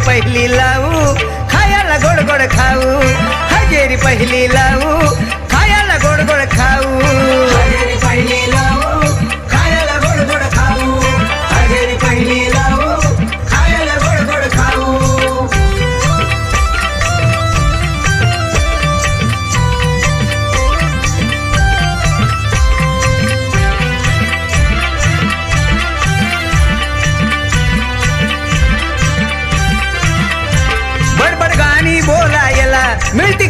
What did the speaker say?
पहिली लावू खायला गोड गोड खाऊ हजेरी पहिली लावू खायला गोड गोड खाऊ हजेरी पहिली लावू खायला गोड गोड खाऊ हजेरी पहिली लावू खायला गोड गोड खाऊ बडबड गाणी बोलायला मिळती